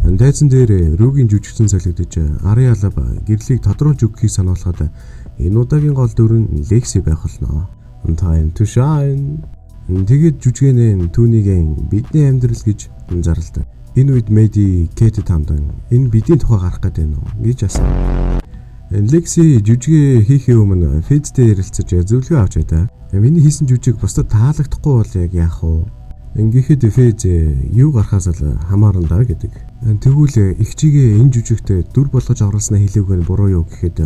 Дайцан дээр рүүгийн жүжигчин солигдож арын алба гэрлийг тодруулж өгөхийг сануулхад энэ удаагийн гол дүр нь Лекси байх болно. Time to shine. Тэгээд жүжигэн түүнийг бидний амьдрал гэж зарладаг. Энэ үед Мэди Кэт тамдан энэ бидний тухай гарах гэдэг нь гэж асуув. Лекси жүжигээ хийхээ өмнө Фэзтэй ярилцаж зөвлөгөө авч байдаг. Миний хийсэн жүжиг бусдад таалагдахгүй бол яг яах вэ? Ингэхэд Фэз юу гарахаас л хамаарна даа гэдэг. Тэгвэл их чигээ энэ жүжигт дүр болгож оруулснаа хэлээгүй нь буруу юу гэхэд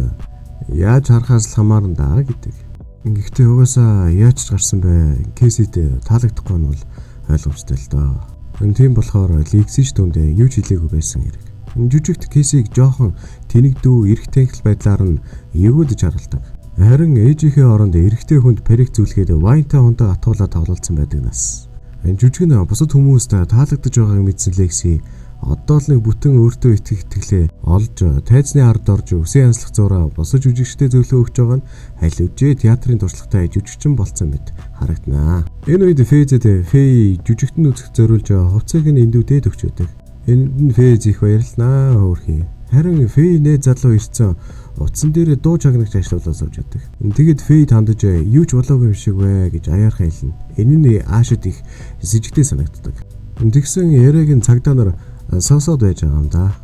яаж харахаас л хамаарна даа гэдэг. Гэхдээ угаасаа яаж ч гарсан бай Кэсид таалагдахгүй нь бол ойлгомжтой л доо. Тийм болохоор Лекси ч түндээ юу ч хэлээгүй байсан хэрэг. Жүжигт Кэсиг жоохон тэнэгдүү эрэгтэй байдлаар нь эгөөдөж харалдаг. Харин ээжийнхээ оронд эрэгтэй хүнд парик зүлгээд вайнтай хундаг атгуулаад тоглолцсон байдаг нас. Жүжиг нь бусад хүмүүст таалагдж байгааг мэдсэн Лекси одоо л нэг бүтэн өөртөө итгэх итгэлээ олж тайзны ард орж үсээ янзлах зураа босож жүжигчтэй зөвлөө өгч байгаа нь халивжээ театрын туршлагатай жүжигчин болцсон мэт харагданаа. Энэ үед Фэзэд Фэй жүжигтэн үзэх зориулж хувцсыг нь эндүүдээд өгч байдаг. Энд нь Фэз их баярлнаа хөөрхий. Харин Фэй нэ залуу ирсэн утсан дээр дуу чагнагч ажиллуулаад сууж байдаг. Тэгэд Фэй тандаж юу ч болоогүй юм шиг вэ гэж аяархан хэлнэ. Энэ нь аашид их сэжигтэй санагддаг. Тэгсэн яриаг нь цагдаа нар сонсоод байж байгаа юм да.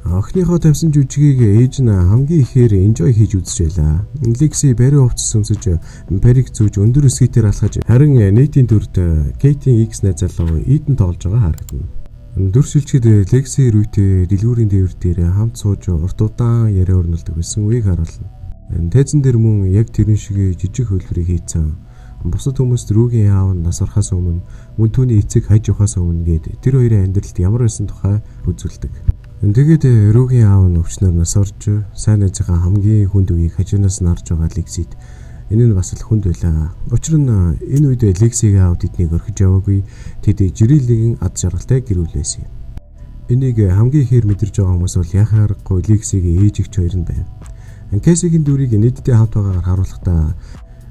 Охиныхоо тавьсан жүжигийг ээж нь хамгийн ихээр enjoy хийж үзчихлээ. Лекси бари хувцас өмсөж парик зүүж өндөр скейтер алхаж харин нийтийн дүрд Кейтийн X найз залуу Иден тоглож байгаа харагдана. Дүр шилжихэд Лекси рүүтэй дэлгүүрийн дээвэр дээр хамт сууж урт удаан яриа өрнөлдөг байсан үеийг харуулна. Тайзан дээр мөн яг тэрэн шиг жижиг хөлбөрийг хийцэн. Бусад хүмүүст рүүгийн аав нь нас орохоос өмнө мөн түүний эцэг хаяж явахаас өмнө гээд тэр хоёрын амьдралд ямар байсан тухай үзүүлдэг. Тэгээд рүүгийн аав нь өвчнөр нас орж сайн найзынхаа хамгийн хүнд үеийг хажуунаас нь харж байгаа Лексид энэ нь бас л хүнд байлаа. Учир нь энэ үед Лексигийн аав тэднийг орхиж яваагүй тэд жирэлгийн ад жаргалтай гэрүүлсэн юм. Энийг хамгийн ихээр мэдэрж байгаа хүмүүс бол яхаа аргагүй Лексигийн ээж эгч хоёр нь байв. Кэсигийн дүрийг нийтдээ хамт байгаагаар харуулахдаа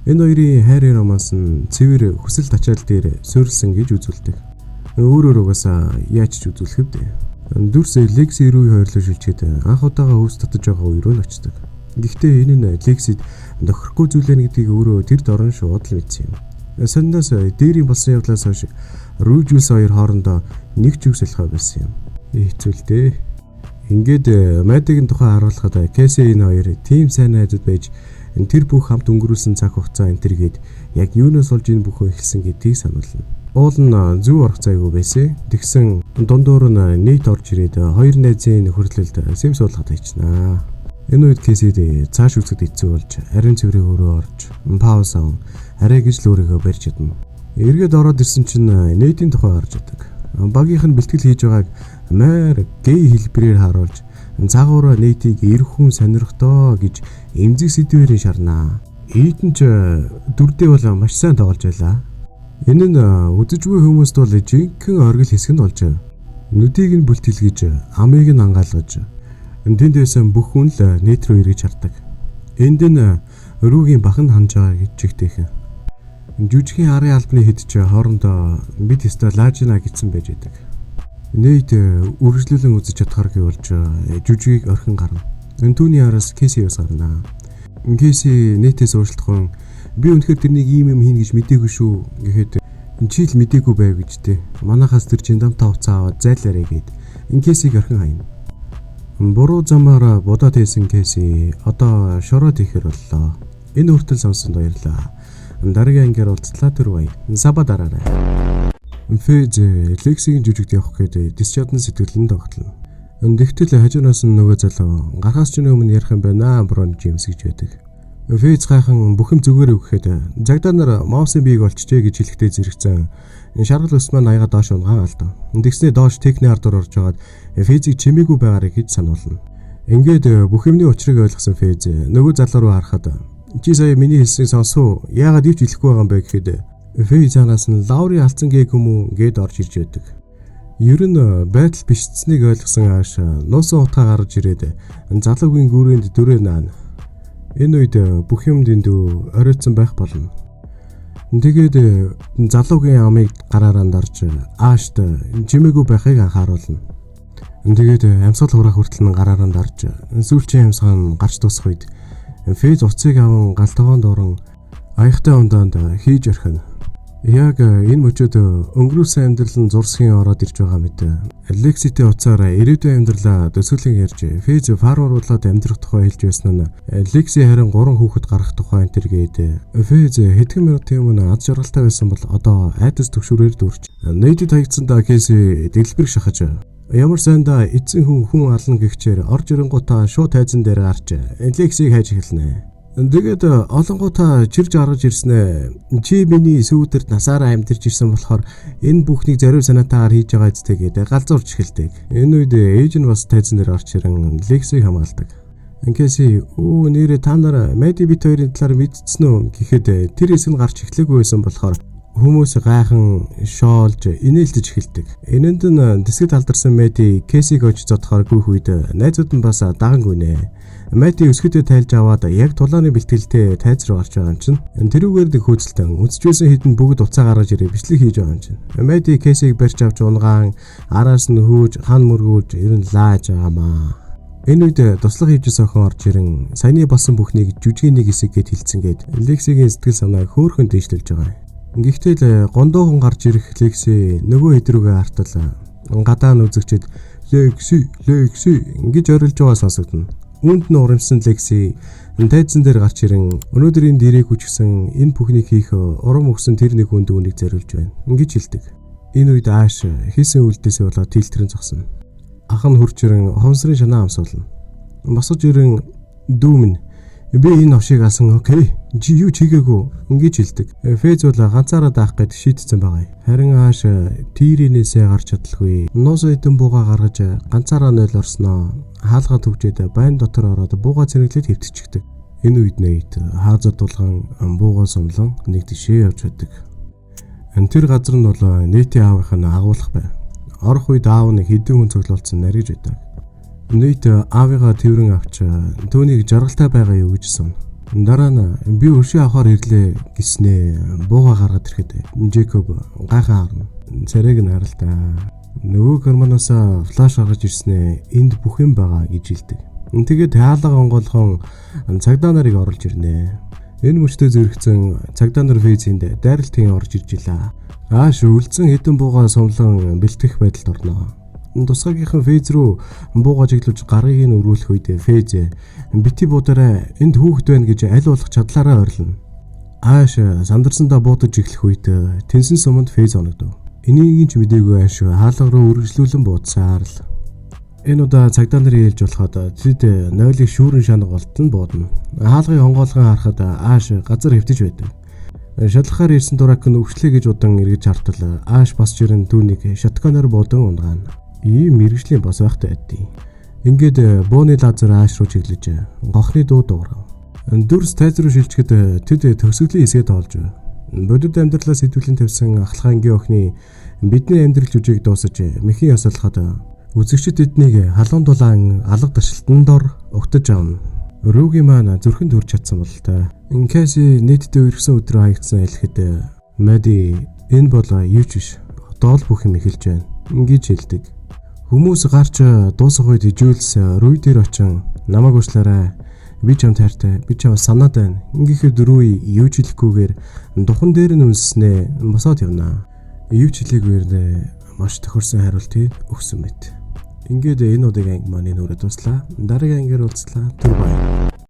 энэ хоёрын хайрын романс нь цэвэр хүсэл тачаал дээр суурилсан гэж үзүүлдэг. Өөрөөр угаасаа яаж ч үзүүлэх вэ? Дүрс Лекси рүү хойрлоо шилжгээд анх удаага өвс татаж байгаа үе рүү очдог. Гэхдээ энэ нь Лексид нөхөрхгүй зүйлэн гэдгийг өөрөө тэр дорн шууд л мэдсэн юм. Сандаас дээрийн болсон явдлаас хойш Рүүжүүлс хоёр хоорондоо нэг ч үг солихоо байсан юм. Хэцүүлдэ. Ингээд Мэдигийн тухай харуулхад Кэси энэ хоёр тийм сайн найзууд байж тэр бүх хамт өнгөрүүлсэн цаг хугацаа энтергээд яг юунаас олж энэ бүхэн эхэлсэн гэдгийг сануулна. Уул нь зөв орох зайгүй байсан. Тэгсэн дундуур нь нийт орж ирээд хоёр найзын нөхөрлөлд сэм суулгаад хайчнаа. Энэ үед Кэсид цааш үзэд хэцүү болж ариун цэврийн өрөө орж пауз аван арай гэж л өөрийгөө барьж чадна. Эргээд ороод ирсэн чинь нээдийн тухай гарч идэг. Багийнх нь бэлтгэл хийж байгааг маар гей хэлбэрээр харуулж цагуура нийтийг ирэх хүн сонирхдоо гэж эмзэг сэдвээр шарнаа. Ийдэн ч дүрдээ бол маш сайн тоглож байлаа. Энэ нь үзэж буй хүмүүст бол жинхэнэ оргил хэсэг нь болж нүдийг нь бүлтэлгэж амыг нь ангаалгаж тэнд байсан бүх хүн л нийт рүү эргэж хардаг. Энд нь рүүгийн бахан ханж байгаа гэж чигтэйхэн. Жүжигний арын албаны хэд ч хоорондоо бид өстой лаажина гэсэн байж байдаг. Нийт үргэлжлүүлэн үзэж чадхааргүй болж жүжигийг орхин гарна. Түүний араас Кэси бас гарна. Кэси нийтээс уушлахын би үнэхээр тэрнийг ийм юм хийн гэж мэдээгүй шүү гэхэд чи л мэдээгүй байв гэжтэй. Манайхаас тэр жиндамтаа уцаа аваад зайлаарэ гэд Кэсиг орхин хайна. Буруу замаар будаад хийсэн Кэси одоо шороод ихээр боллоо. Энэ хүртэл сонсонд баярлаа. Дараагийн ангиар уулзлаа тэр бай. Саба дараарай. Фэз Лексигийн жүжигт явах гээд дисчадны сэтгэлэн тогтлоо. Тэгтэл хажуунаас нь нөгөө залуу гарахаас ч өмнө ярих юм байна Брон Джеймс гэж байдаг. Фэз гайхан бүхэм зүгээр өгөхэд загдаа нар маусын биеийг олчжээ гэж хэлэхдээ зэрэгцэн шаргал ус маань аяга доош унгаан алдав. Тэгснээ доош техникийн ардаар орж агаад Фэзийг чимээгүй байгаарэ гэж сануулна. Ингээд бүх юмны учрыг ойлгосон Фэз нөгөө залуу руу харахад чи сая миний хэлснийг сонсов. Яагаад ивч хэлэхгүй байгаа юм бэ гэхэд Фэй цаанаас нь Лаури алдсан гээг юм уу гэд орж ирж байдаг. Ер нь байдал бишцнийг ойлгосон ааш нуусан утгаа гаргаж ирээд залуугийн гүрээнд дүрээ наана. Энэ үед бүх юм дэндүү оройтсон байх болно. Тэгээд залуугийн амыг гараараа дарж аашт жимээгүй байхыг анхааруулна. Тэгээд амьсгал хураах хүртэл нь гараараа дарж сүүлчийн амьсгаа нь гарч дуусах үед Фейз уцыг аван галтгоонд орон аяхтай ундаанд хийж орхино. Яг энэ мөчөд өнгөрөөсөн амьдрал нь зурсхийн ороод ирж байгаа мэт. Лекситэй уцаар ирээдүйн амьдралаа төсөөлөн ярьж Фейз фармруулаад амьдрах тухай хэлж байсан нь Лекси харин 3 хүүхэд гарах тухай энтергээд Фейз хэдхэн минутын өмнө аз жаргалтай байсан бол одоо айдас төвшөрөөр дүүрч нийтэд хаягдсандаа Кэси дэлбэрэг шахаж ямар сайндаа эцэн хүн ална гихчээр орж ирэнгуутаа шууд тайзан дээр гарч Лексиг хайж эхэлнэ. Тэгээд олонгуудаа чирж аргаж ирснэ. Чи миний сүйдэрт насаараа амьдарч ирсэн болохоор энэ бүхнийг зориуд санаатаагаар хийж байгаа зү тэгээд галзуурч эхэлдэг. Энэ үед ээж нь бас тайзан дээр орж ирэн Лексиг хамгаалдаг. Кэси нэрээ та нар Мэди бит хоёрын талаар мэдсэн үү гэхэд тэр хэсэг нь гарч эхлэхгүй байсан болохоор хүмүүс гайхан шоолж инээлдэж эхэлдэг. Энэнд нь дэсгэд алдарсан Мэди Кэсиг ож зодохоор гүйх үед найзууд нь бас даган гүнэ. Мэди өсгөдөө тайлж аваад яг тулааны бэлтгэлтэй тайз руу гарч байгаа юм чинь. Тэрүүгээр нэг хөөцөлтөн үзчихсэн хэдэн бүгд уцаа гаргаж ирээ бичлэг хийж байгаа юм чинь. Мэди Кэсиг барьж авч унгаан араас нь хөөж хан мөргүүлж ерөн лааж байгаамаа. Энэ үед туслах хийжсэн охин орж ирэн саяны болсон бүхнийг жүжигийн нэг хэсэг гэд хэлцэнгээд Лексигийн сэтгэл санааг хөөрхөн дэвшлүүлж байгаа. Гэхдээ гондоо хүн гарч ирэх Лекси нөгөө хэд рүүгээ хартал гадаа нь үзэгчэд Лекси гэж орилж байгаа сонсогдно. Үүнд нь урамсан Лекси тайзан дээр гарч ирэн өнөөдрийн дэрийг хүчгсэн энэ бүхнийг хийх урам өгсөн тэр нэг хүнд үнийг зориулж байна. Ингэж хэлдэг. Энэ үед ааш хийсэн үйлдэлээс болоод тэлтрэн зогсно. Ах нь хурж ирэн хонсрын шанаа амсуулна. Босож ирэн дүү минь би энэ овшийг алсан окей. Чи юу чигээгүй ингэж хэлдэг. Фейз бол ганцаараа даах гэд шийдсэн байгаа. Харин ааш тийрэнээсээ гарч чадалгүй. Нуус эдэн бууга гаргаж ганцаараа нойл орсноо. Хаалга төвчээд байн дотор ороод бууга цэнэглээд хэвтчихдэг. Энэ үед нэйт хаазар дулган бууга сумлан нэг тишээ явж байдаг. Тэр газар нь бол нийтийн аавынх нь агуулах байв. Орох үед аав нэг хэдэн хүн цуглуулсан нарийж байдаг. Нийт аавыгаа тэрэн авч түүнийг жаргалтай байгаа юу гэж сон. Дараа нь би өршөө авахар ирлээ гэснээ бууга гаргаад ирэхэд Жэкоб гайхаа харна. Царайг нь харалтаа. Нөгөө германаас флаш гаргаж ирснээ энд бүх юм байгаа гэж хэлдэг. Тэгээд хаалга онгоолгон цагдаа нарыг оруулж ирнэ. Энэ мөчтөө зөрөгцөн цагдаа нар Фейзинд дайралтын орж ирж илаа. Ааш үлдсэн хэдэн бууга сумлан бэлтгэх байдалд орноо. Тусгаагийнхан Фейз рүү бууга чиглүүлж гарыг нь өргүүлэх үед Фейз бити буудаараа энд хүүхэд байна гэж аль болох чадлаараа ойрлно. Ааш сандарсандаа буудаж эхлэх үед тэнсэн суманд Фейз оногдов. Энийг ч мэдээгүй ааш хаалга руу үргэлжлүүлэн буудсаар л. Энэ удаа цагдаа нарын хэлж болоход тэд нойлыг шүүрэн шанаг болтон буудна. Хаалгын хонгоолгон харахад ааш газар хэвтэж байдаг. Шалхахаар ирсэн дурак нь өвчлээ гэж удан эргэж хартал ааш бас жирэн түүнийг шотконоор буудан унгаана. Ийм мэрэгжлийн бос байхтай байдیں۔ Ингээд бууны лазер ааш руу чиглэж гохны дуу дуурав. Дүрс тайз руу шилжихэд тэд төгсгөлийн хэсгээ тоолж бодит амьдралаас сэтгүүлэн тавьсан ахлахангийн охины бидний амьдрал жүжиг дуусаж мэхийн ясалхад үзэгчид эднийг халуун дулаан алга ташилтан дор угтаж авна. Рүүгийн маань зүрхэнд хүрч чадсан бол та. Кэси нийтдээ өргсөн өдрөө хаягдсан хэлэхэд Мэди энэ бол юу ч биш. Одоо л бүх юм эхэлж байна гэж хэлдэг. Хүмүүс гарч дуусах үед Жүүлс рүү дээр очин намайг уучлаарай. Би ч юм таартай. Би ч юм санаад байна. Ингэхээр дөрөв юу ч хэлэхгүйгээр духан дээр нь үнснээ босоод явнаа. Юу ч хэлээгээр маш тохирсон хариултыг өгсөн мэт. Ингээд энэ удаагийн анги маань нүрэ туслаа. Дараагийн ангиар уулзлаа. Түр баяр.